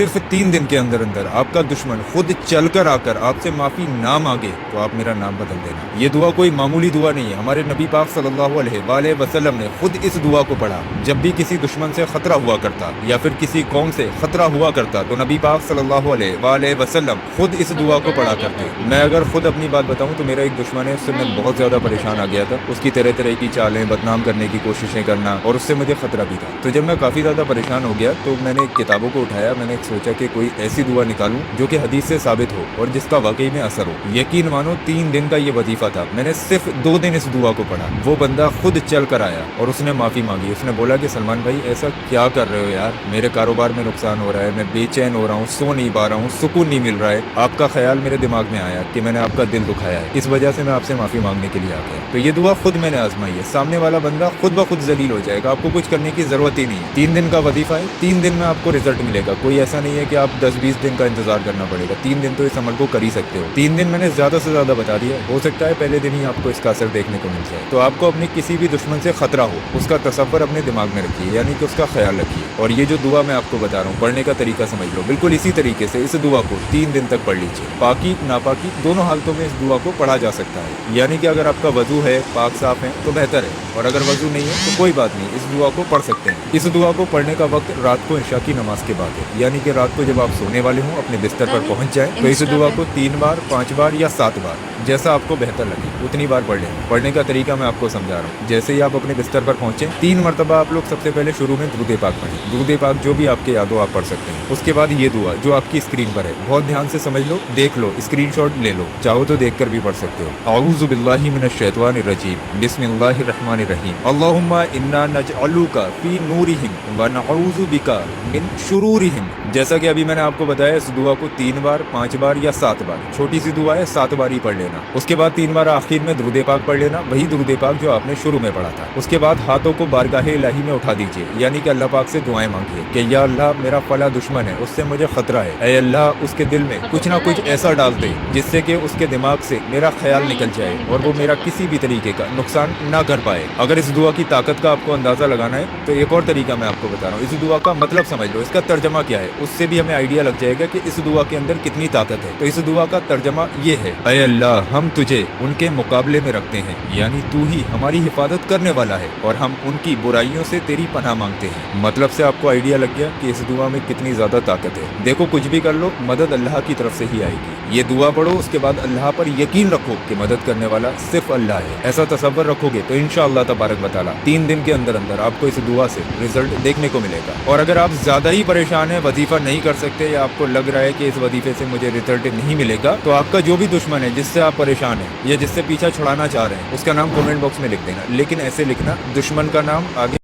صرف 3 दिन के अंदर अंदर आपका दुश्मन खुद चल कर आकर आपसे माफ़ी ना मांगे तो आप मेरा नाम बदल देना। ये दुआ कोई मामूली दुआ नहीं है। हमारे नबी पाक सल्लल्लाहु अलैहि वसल्लम ने खुद इस दुआ को पढ़ा। जब भी किसी दुश्मन से खतरा हुआ करता या फिर किसी कौम से खतरा हुआ करता तो नबी पाक सल्लल्लाहु अलैहि वसल्लम खुद इस दुआ को पढ़ा करते। मैं अगर खुद अपनी बात बताऊं तो मेरा एक दुश्मन है, उससे मैं बहुत ज़्यादा परेशान आ गया था। उसकी तरह तरह की चालें, बदनाम करने की कोशिशें करना, और उससे मुझे खतरा भी था। तो जब मैं काफ़ी ज़्यादा परेशान हो गया तो मैंने किताबों को उठाया। मैंने सोचा कि कोई ऐसी दुआ निकालूं जो कि हदीस से साबित हो और जिसका वाकई में असर हो। यकीन मानो 3 दिन का ये वजीफा था। मैंने सिर्फ 2 दिन इस दुआ को पढ़ा। वो बंदा खुद चल कर आया और उसने माफ़ी मांगी। उसने बोला कि सलमान भाई ऐसा क्या कर रहे हो यार, मेरे कारोबार में नुकसान हो रहा है, मैं बेचैन हो रहा हूँ, सो नहीं पा रहा हूँ, सुकून नहीं मिल रहा है। आपका ख्याल मेरे दिमाग में आया कि मैंने आपका दिल दुखाया है, इस वजह से मैं आपसे माफ़ी मांगने के लिए आ गया। तो ये दुआ खुद मैंने आजमाई है। सामने वाला बंदा खुद ब खुद जलील हो जाएगा, आपको कुछ करने की ज़रूरत ही नहीं है। 3 दिन का वजीफा है, 3 दिन में आपको रिजल्ट मिलेगा। कोई ऐसा नहीं है कि आप 10-20 दिन का इंतजार करना पड़ेगा। 3 दिन तो इस अमल को कर ही सकते हो। 3 दिन मैंने ज़्यादा से ज़्यादा बता दिया, हो सकता है पहले दिन ही आपको इसका असर देखने को मिल जाए। तो आपको अपने किसी भी दुश्मन से खतरा हो उसका तसव्वुर अपने दिमाग में रखिए, यानी कि उसका ख्याल रखिए। और ये जो दुआ मैं आपको बता रहा हूँ, पढ़ने का तरीका समझ लो। बिल्कुल इसी तरीके से इस दुआ को 3 दिन तक पढ़ लीजिए। पाकी नापाकी दोनों हालतों में इस दुआ को पढ़ा जा सकता है। यानी कि अगर आपका वजू है, पाक साफ है तो बेहतर है, और अगर वजू नहीं है तो कोई बात नहीं, इस दुआ को पढ़ सकते हैं। इस दुआ को पढ़ने का वक्त रात को इशा की नमाज के बाद है, यानी कि रात को जब आप सोने वाले हों, अपने बिस्तर पर पहुंच जाए तो इस दुआ को 3 बार, 5 बार या 7 बार, जैसा आपको बेहतर लगे उतनी बार पढ़ लें। पढ़ने का तरीका मैं आपको समझा रहा हूँ। जैसे ही आप अपने बिस्तर पर पहुंचे 3 मरतबा आप लोग सबसे पहले शुरू में दुरूद पाक पढ़ें। दुरूद पाक जो भी आपके याद हो आप पढ़ सकते हैं। उसके बाद ये दुआ जो आपकी स्क्रीन पर है, बहुत ध्यान से समझ लो, देख लो, स्क्रीनशॉट ले लो, चाहो तो देख कर भी पढ़ सकते हो। औज़ु बिल्लाहि मिनश शैतानिर रजीम, बिस्मिल्लाहिर रहमानिर रहीम, अल्लाहुम्मा इन्ना नजअलुका फी नूरिहिम व नऊज़ु बिका मिन शुरूरिहिम। जैसा कि अभी मैंने आपको बताया, इस दुआ को 3 बार, 5 बार या 7 बार, छोटी सी दुआ है, 7 बार ही पढ़ लेना। उसके बाद 3 बार आखिर में दुरूद पाक पढ़ लेना, वही दुरूद पाक जो आपने शुरू में पढ़ा था। उसके बाद हाथों को बारगाहे इलाही में उठा दीजिए, यानी कि अल्लाह पाक से दुआएं मांगिए कि या अल्लाह मेरा फला दुश्मन है, उससे मुझे खतरा है, ऐ अल्लाह उसके दिल में कुछ ना कुछ ऐसा डाल दे जिससे कि उसके दिमाग से मेरा ख्याल निकल जाए और वो मेरा किसी भी तरीके का नुकसान ना कर पाए। अगर इस दुआ की ताकत का आपको अंदाजा लगाना है तो एक और तरीका मैं आपको बता रहा हूँ। इस दुआ का मतलब समझ लो, इसका तर्जमा क्या है, उससे भी हमें आइडिया लग जाएगा कि इस दुआ के अंदर कितनी ताकत है। तो इस दुआ का तर्जमा ये है, ऐ अल्लाह हम तुझे उनके मुकाबले में रखते हैं, यानी तू ही हमारी हिफाजत करने वाला है और हम उनकी बुराइयों से तेरी पनाह मांगते हैं। मतलब से आपको आइडिया लग गया कि इस दुआ में कितनी ज्यादा ताकत है। देखो कुछ भी कर लो, मदद अल्लाह की तरफ से ही आएगी। ये दुआ पढ़ो, उसके बाद अल्लाह पर यकीन रखो कि मदद करने वाला सिर्फ अल्लाह है। ऐसा तसव्वुर रखोगे तो इंशाअल्लाह तबारक व तआला 3 दिन के अंदर अंदर आपको इस दुआ से रिजल्ट देखने को मिलेगा। और अगर आप ज्यादा ही परेशान है, वजीफा नहीं कर सकते, या आपको लग रहा है कि इस वजीफे से मुझे रिजल्ट नहीं मिलेगा, तो आपका जो भी दुश्मन है जिससे आप परेशान हैं या जिससे पीछा छुड़ाना चाह रहे हैं, उसका नाम कमेंट बॉक्स में लिख देना। लेकिन ऐसे लिखना, दुश्मन का नाम आगे